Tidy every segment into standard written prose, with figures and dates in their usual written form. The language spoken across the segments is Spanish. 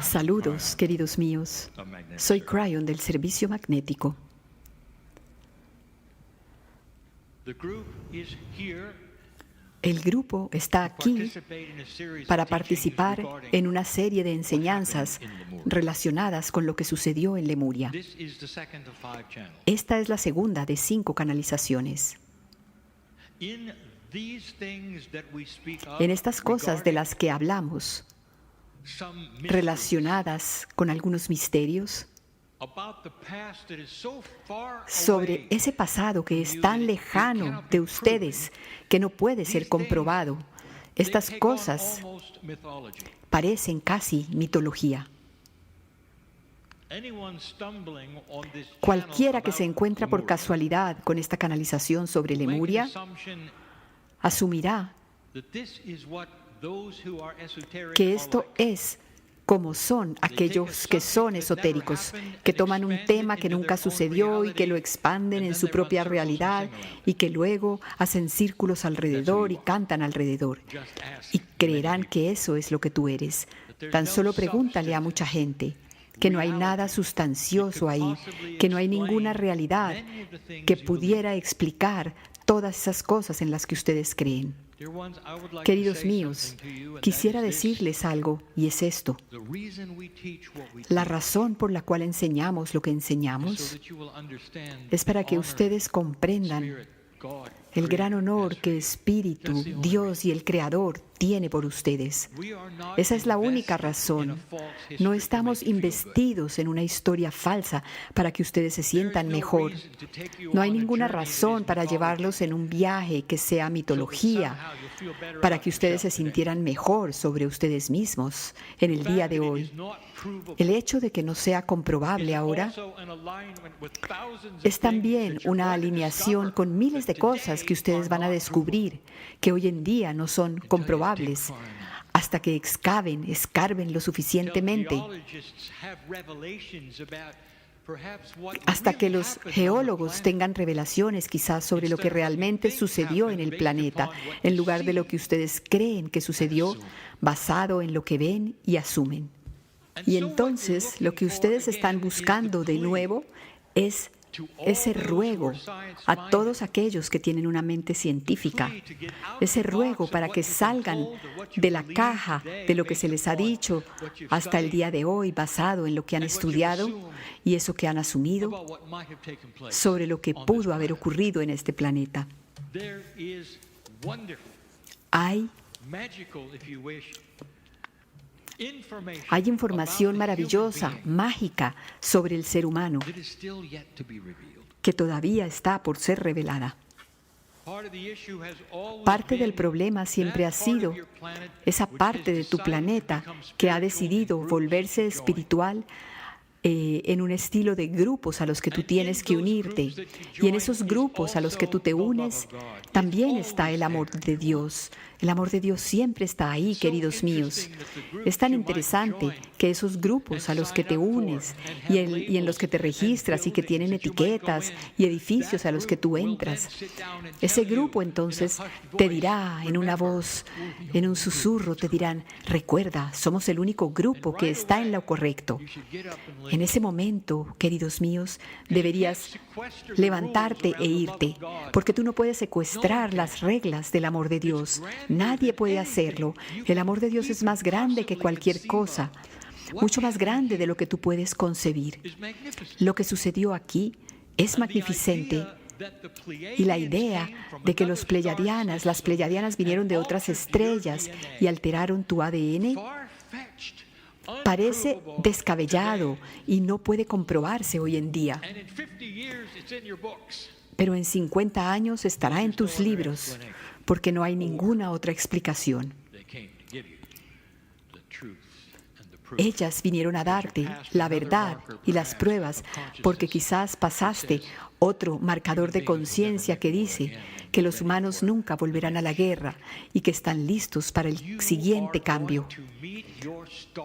Saludos, queridos míos. Soy Cryon del Servicio Magnético. El grupo está aquí para participar en una serie de enseñanzas relacionadas con lo que sucedió en Lemuria. Esta es la segunda de 5 canalizaciones. En estas cosas de las que hablamos, relacionadas con algunos misterios, sobre ese pasado que es tan lejano de ustedes que no puede ser comprobado, estas cosas parecen casi mitología. Cualquiera que se encuentra por casualidad con esta canalización sobre Lemuria asumirá que esto es como son aquellos que son esotéricos, que toman un tema que nunca sucedió y que lo expanden en su propia realidad y que luego hacen círculos alrededor y cantan alrededor. Y creerán que eso es lo que tú eres. Tan solo pregúntale a mucha gente que no hay nada sustancioso ahí, que no hay ninguna realidad que pudiera explicar todas esas cosas en las que ustedes creen. Queridos míos, quisiera decirles algo, y es esto. La razón por la cual enseñamos lo que enseñamos es para que ustedes comprendan el gran honor que Espíritu, Dios y el Creador tiene por ustedes. Esa es la única razón. No estamos investidos en una historia falsa para que ustedes se sientan mejor. No hay ninguna razón para llevarlos en un viaje que sea mitología, para que ustedes se sintieran mejor sobre ustedes mismos en el día de hoy. El hecho de que no sea comprobable ahora es también una alineación con miles de cosas que ustedes van a descubrir que hoy en día no son comprobables hasta que escarben lo suficientemente, hasta que los geólogos tengan revelaciones quizás sobre lo que realmente sucedió en el planeta, en lugar de lo que ustedes creen que sucedió basado en lo que ven y asumen. Y entonces lo que ustedes están buscando de nuevo es ese ruego a todos aquellos que tienen una mente científica, ese ruego para que salgan de la caja de lo que se les ha dicho hasta el día de hoy, basado en lo que han estudiado y eso que han asumido sobre lo que pudo haber ocurrido en este planeta. Hay información maravillosa, mágica, sobre el ser humano que todavía está por ser revelada. Parte del problema siempre ha sido esa parte de tu planeta que ha decidido volverse espiritual en un estilo de grupos a los que tú tienes que unirte. Y en esos grupos a los que tú te unes, también está el amor de Dios. El amor de Dios siempre está ahí, queridos míos. Es tan interesante que esos grupos a los que te unes y en los que te registras y que tienen etiquetas y edificios a los que tú entras, ese grupo entonces te dirá en una voz, en un susurro, te dirán: recuerda, somos el único grupo que está en lo correcto. En ese momento, queridos míos, deberías levantarte e irte, porque tú no puedes secuestrar las reglas del amor de Dios. Nadie puede hacerlo. El amor de Dios es más grande que cualquier cosa, mucho más grande de lo que tú puedes concebir. Lo que sucedió aquí es magnificente. Y la idea de que las Pleiadianas vinieron de otras estrellas y alteraron tu ADN, parece descabellado y no puede comprobarse hoy en día. Pero en 50 años estará en tus libros, porque no hay ninguna otra explicación. Ellas vinieron a darte la verdad y las pruebas, porque quizás pasaste otro marcador de conciencia que dice que los humanos nunca volverán a la guerra y que están listos para el siguiente cambio.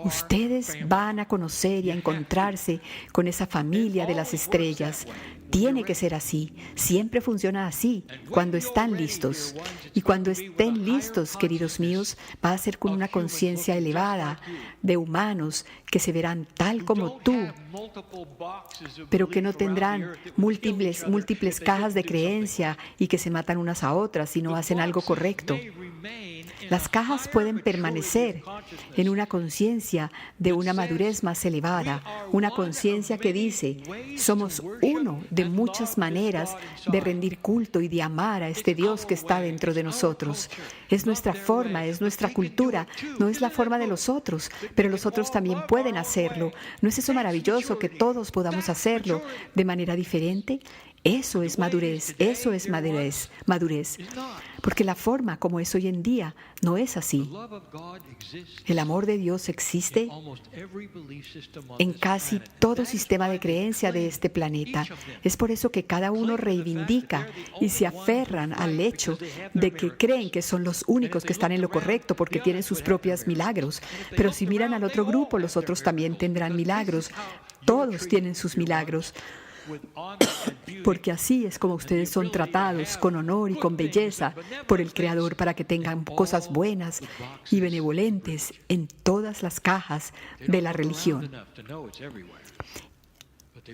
Ustedes van a conocer y a encontrarse con esa familia de las estrellas. Tiene que ser así. Siempre funciona así, cuando están listos. Y cuando estén listos, queridos míos, va a ser con una conciencia elevada de humanos que se verán tal como tú, pero que no tendrán múltiples cajas de creencia y que se matan unas a otras si no hacen algo correcto. Las cajas pueden permanecer en una conciencia de una madurez más elevada, una conciencia que dice, somos uno de muchas maneras de rendir culto y de amar a este Dios que está dentro de nosotros. Es nuestra forma, es nuestra cultura, no es la forma de los otros, pero los otros también pueden hacerlo. ¿No es eso maravilloso que todos podamos hacerlo de manera diferente? Eso es madurez, madurez. Porque la forma como es hoy en día no es así. El amor de Dios existe en casi todo sistema de creencia de este planeta. Es por eso que cada uno reivindica y se aferran al hecho de que creen que son los únicos que están en lo correcto porque tienen sus propios milagros. Pero si miran al otro grupo, los otros también tendrán milagros. Todos tienen sus milagros. Porque así es como ustedes son tratados, con honor y con belleza, por el Creador para que tengan cosas buenas y benevolentes en todas las cajas de la religión.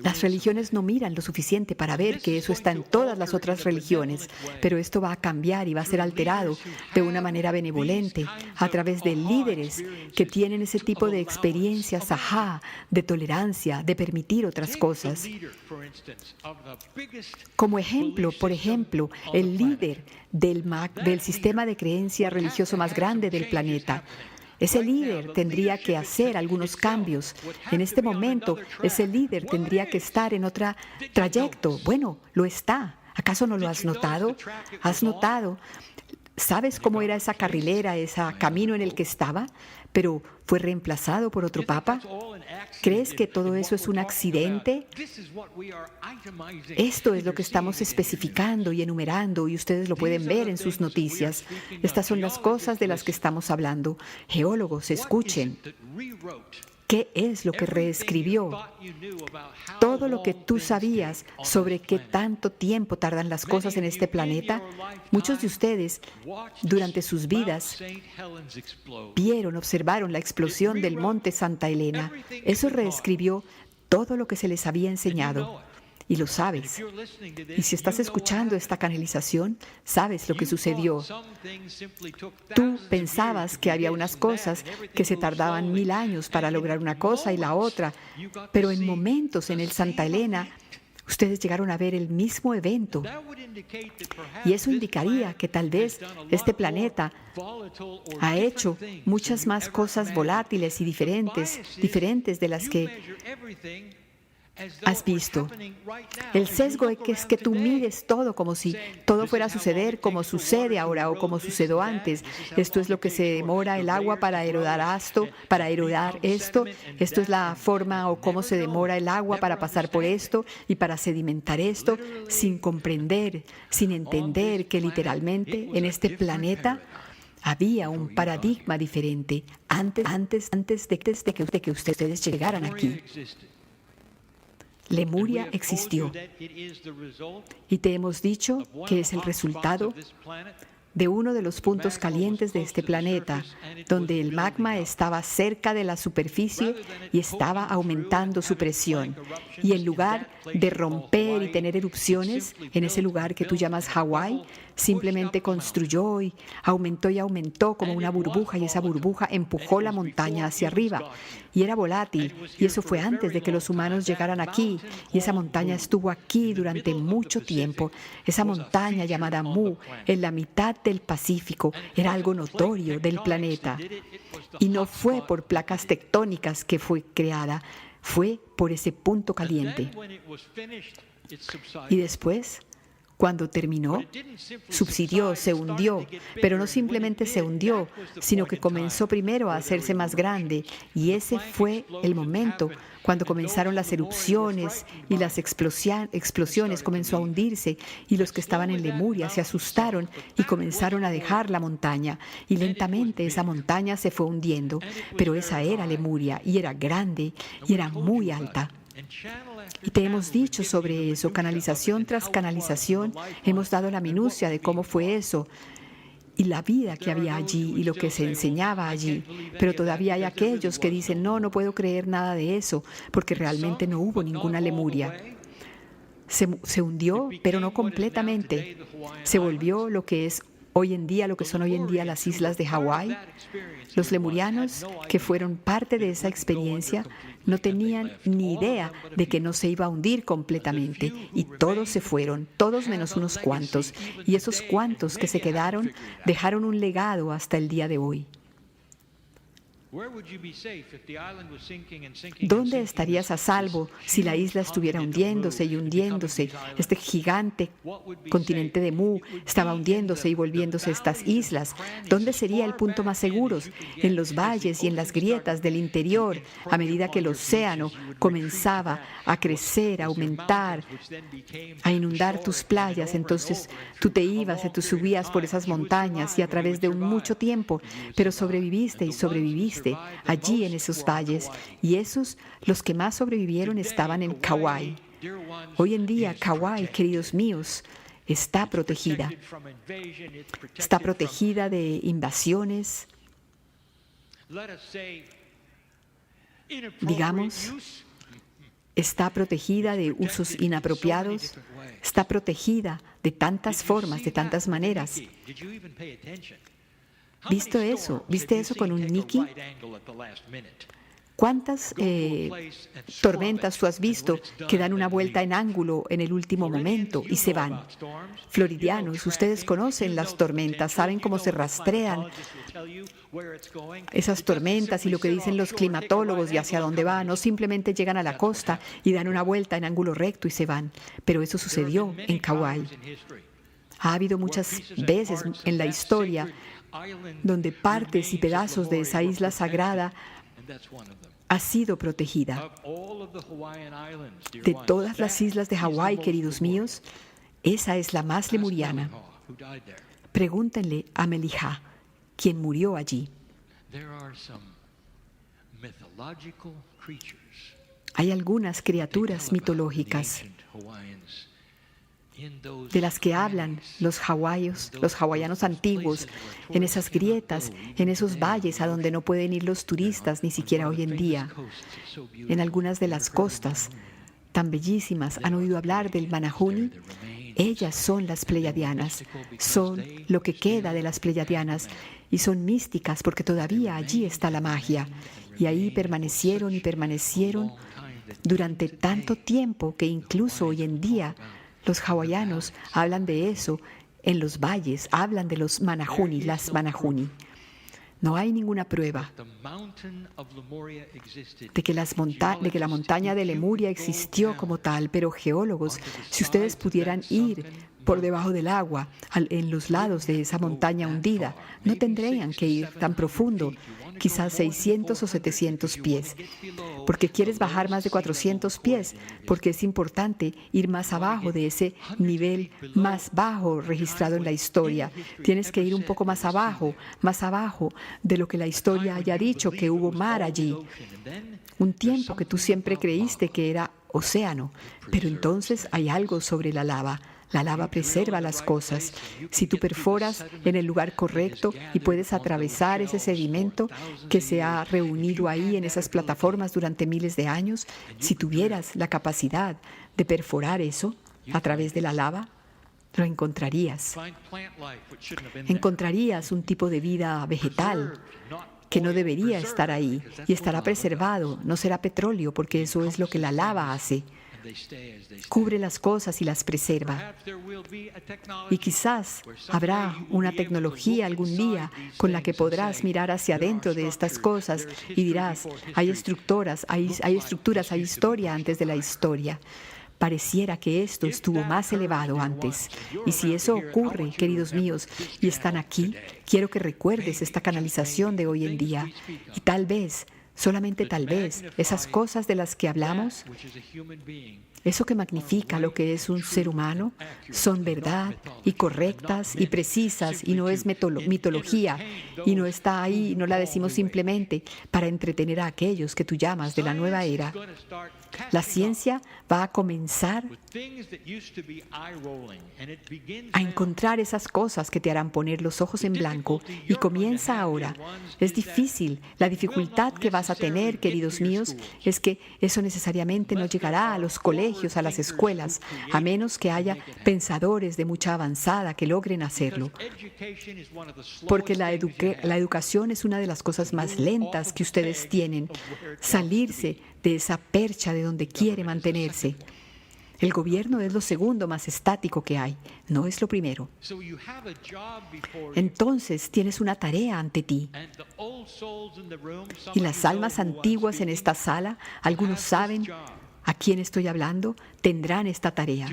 Las religiones no miran lo suficiente para ver que eso está en todas las otras religiones, pero esto va a cambiar y va a ser alterado de una manera benevolente a través de líderes que tienen ese tipo de experiencias, de tolerancia, de permitir otras cosas. Como ejemplo, por ejemplo, el líder del sistema de creencia religioso más grande del planeta. Ese líder tendría que hacer algunos cambios. En este momento, ese líder tendría que estar en otro trayecto. Bueno, lo está. ¿Acaso no lo has notado? ¿Has notado? ¿Sabes cómo era esa carrilera, ese camino en el que estaba? Pero fue reemplazado por otro papa. ¿Crees que todo eso es un accidente? Esto es lo que estamos especificando y enumerando y ustedes lo pueden ver en sus noticias. Estas son las cosas de las que estamos hablando. Geólogos, escuchen. ¿Qué es lo que reescribió? Todo lo que tú sabías sobre qué tanto tiempo tardan las cosas en este planeta, muchos de ustedes, durante sus vidas, observaron la explosión del monte Santa Elena. Eso reescribió todo lo que se les había enseñado. Y lo sabes. Y si estás escuchando esta canalización, sabes lo que sucedió. Tú pensabas que había unas cosas que se tardaban 1000 años para lograr una cosa y la otra, pero en momentos en el Santa Elena, ustedes llegaron a ver el mismo evento. Y eso indicaría que tal vez este planeta ha hecho muchas más cosas volátiles y diferentes de las que has visto. El sesgo es que tú mires todo como si todo fuera a suceder como sucede ahora o como sucedió antes. Esto es lo que se demora el agua para erodar esto. Esto es la forma o cómo se demora el agua para pasar por esto y para sedimentar esto, sin comprender, sin entender que literalmente en este planeta había un paradigma diferente antes de que ustedes llegaran aquí. Lemuria existió y te hemos dicho que es el resultado de uno de los puntos calientes de este planeta, donde el magma estaba cerca de la superficie y estaba aumentando su presión. Y en lugar de romper y tener erupciones en ese lugar que tú llamas Hawái, simplemente construyó y aumentó como una burbuja, y esa burbuja empujó la montaña hacia arriba. Y era volátil, y eso fue antes de que los humanos llegaran aquí. Y esa montaña estuvo aquí durante mucho tiempo. Esa montaña llamada Mu, en la mitad del Pacífico, era algo notorio del planeta. Y no fue por placas tectónicas que fue creada, fue por ese punto caliente. Y después, cuando terminó, subsidió, se hundió, pero no simplemente se hundió, sino que comenzó primero a hacerse más grande. Y ese fue el momento cuando comenzaron las erupciones y las explosiones, comenzó a hundirse, y los que estaban en Lemuria se asustaron y comenzaron a dejar la montaña. Y lentamente esa montaña se fue hundiendo, pero esa era Lemuria, y era grande, y era muy alta. Y te hemos dicho sobre eso, canalización tras canalización, hemos dado la minucia de cómo fue eso y la vida que había allí y lo que se enseñaba allí. Pero todavía hay aquellos que dicen, no, no puedo creer nada de eso, porque realmente no hubo ninguna Lemuria. Se hundió, pero no completamente. Se volvió lo que es hoy en día, lo que son hoy en día las islas de Hawái. Los lemurianos, que fueron parte de esa experiencia, no tenían ni idea de que no se iba a hundir completamente. Y todos se fueron, todos menos unos cuantos. Y esos cuantos que se quedaron dejaron un legado hasta el día de hoy. ¿Dónde estarías a salvo si la isla estuviera hundiéndose y hundiéndose? Este gigante continente de Mu estaba hundiéndose y volviéndose estas islas. ¿Dónde sería el punto más seguro? En los valles y en las grietas del interior, a medida que el océano comenzaba a crecer, a aumentar, a inundar tus playas. Entonces tú te ibas y tú subías por esas montañas y a través de mucho tiempo, pero sobreviviste y sobreviviste allí en esos valles, y esos, los que más sobrevivieron, estaban en Kauai. Hoy en día, Kauai, queridos míos, está protegida. Está protegida de invasiones, digamos, está protegida de usos inapropiados, está protegida de tantas formas, de tantas maneras. ¿Viste eso con un Nicky? ¿Cuántas tormentas tú has visto que dan una vuelta en ángulo en el último momento y se van? Floridianos, ustedes conocen las tormentas, saben cómo se rastrean esas tormentas y lo que dicen los climatólogos y hacia dónde van. No simplemente llegan a la costa y dan una vuelta en ángulo recto y se van. Pero eso sucedió en Kauai. Ha habido muchas veces en la historia donde partes y pedazos de esa isla sagrada ha sido protegida. De todas las islas de Hawái, queridos míos, esa es la más lemuriana. Pregúntenle a Melija, quien murió allí. Hay algunas criaturas mitológicas de las que hablan los hawaianos antiguos, en esas grietas, en esos valles a donde no pueden ir los turistas ni siquiera hoy en día. En algunas de las costas tan bellísimas, ¿han oído hablar del Manahuni? Ellas son las pleiadianas, son lo que queda de las pleiadianas y son místicas porque todavía allí está la magia. Y ahí permanecieron y permanecieron durante tanto tiempo que incluso hoy en día los hawaianos hablan de eso en los valles, hablan de los Manahuni, las Manahuni. No hay ninguna prueba de que la montaña de Lemuria existió como tal, pero geólogos, si ustedes pudieran ir por debajo del agua, en los lados de esa montaña hundida, no tendrían que ir tan profundo, quizás 600 o 700 pies. Porque quieres bajar más de 400 pies, porque es importante ir más abajo de ese nivel más bajo registrado en la historia. Tienes que ir un poco más abajo de lo que la historia haya dicho que hubo mar allí. Un tiempo que tú siempre creíste que era océano, pero entonces hay algo sobre la lava. La lava preserva las cosas. Si tú perforas en el lugar correcto y puedes atravesar ese sedimento que se ha reunido ahí en esas plataformas durante miles de años, si tuvieras la capacidad de perforar eso a través de la lava, lo encontrarías. Encontrarías un tipo de vida vegetal que no debería estar ahí y estará preservado. No será petróleo porque eso es lo que la lava hace. Cubre las cosas y las preserva. Y quizás habrá una tecnología algún día con la que podrás mirar hacia adentro de estas cosas y dirás, hay estructuras, hay historia antes de la historia. Pareciera que esto estuvo más elevado antes. Y si eso ocurre, queridos míos, y están aquí, quiero que recuerdes esta canalización de hoy en día. Y tal vez Solamente tal vez esas cosas de las que hablamos, eso que magnifica lo que es un ser humano, son verdad y correctas y precisas y no es mitología y no está ahí, no la decimos simplemente para entretener a aquellos que tú llamas de la nueva era. La ciencia va a comenzar a encontrar esas cosas que te harán poner los ojos en blanco y comienza ahora. Es difícil. La dificultad que vas a tener, queridos míos, es que eso necesariamente no llegará a los colegios, a las escuelas, a menos que haya pensadores de mucha avanzada que logren hacerlo. Porque la educación es una de las cosas más lentas que ustedes tienen. Salirse de esa percha de donde quiere mantenerse. El gobierno es lo segundo más estático que hay, no es lo primero. Entonces tienes una tarea ante ti. Y las almas antiguas en esta sala, algunos saben a quién estoy hablando, tendrán esta tarea.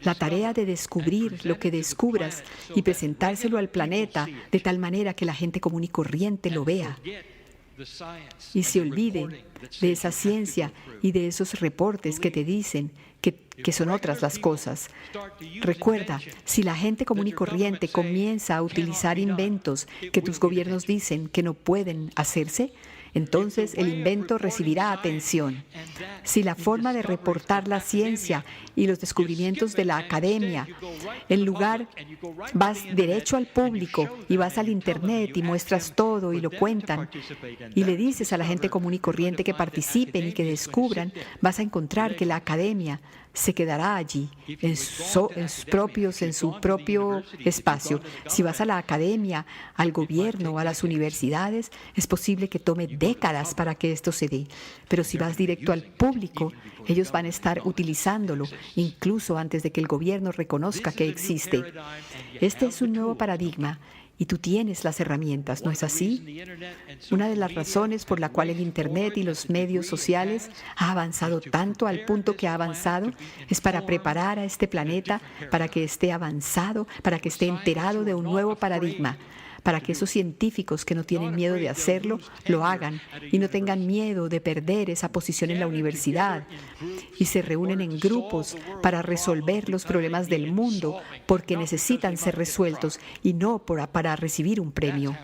La tarea de descubrir lo que descubras y presentárselo al planeta de tal manera que la gente común y corriente lo vea. Y se olviden de esa ciencia y de esos reportes que te dicen que son otras las cosas. Recuerda, si la gente común y corriente comienza a utilizar inventos que tus gobiernos dicen que no pueden hacerse, entonces el invento recibirá atención. Si la forma de reportar la ciencia y los descubrimientos de la academia, en lugar vas derecho al público y vas al internet y muestras todo y lo cuentan y le dices a la gente común y corriente que participen y que descubran, vas a encontrar que la academia se quedará allí, en su propio espacio. Si vas a la academia, al gobierno, a las universidades, es posible que tome décadas para que esto se dé. Pero si vas directo al público, ellos van a estar utilizándolo, incluso antes de que el gobierno reconozca que existe. Este es un nuevo paradigma. Y tú tienes las herramientas, ¿no es así? Una de las razones por la cual el Internet y los medios sociales ha avanzado tanto al punto que ha avanzado es para preparar a este planeta para que esté avanzado, para que esté enterado de un nuevo paradigma, para que esos científicos que no tienen miedo de hacerlo, lo hagan y no tengan miedo de perder esa posición en la universidad y se reúnen en grupos para resolver los problemas del mundo porque necesitan ser resueltos y no para recibir un premio.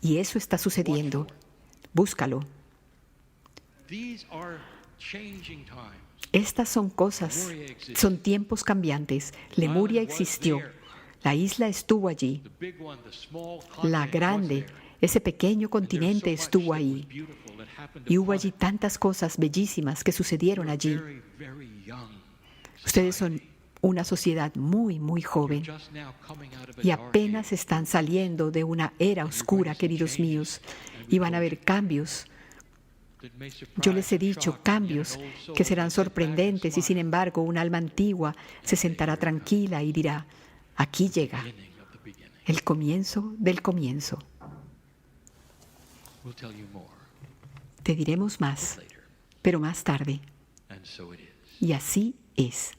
Y eso está sucediendo. Búscalo. Estas son cosas, son tiempos cambiantes. Lemuria existió. La isla estuvo allí. La grande, ese pequeño continente estuvo ahí. Y hubo allí tantas cosas bellísimas que sucedieron allí. Ustedes son una sociedad muy, muy joven y apenas están saliendo de una era oscura, queridos míos, y van a haber cambios. Yo les he dicho cambios que serán sorprendentes y sin embargo un alma antigua se sentará tranquila y dirá, aquí llega el comienzo del comienzo. Te diremos más, pero más tarde. Y así es.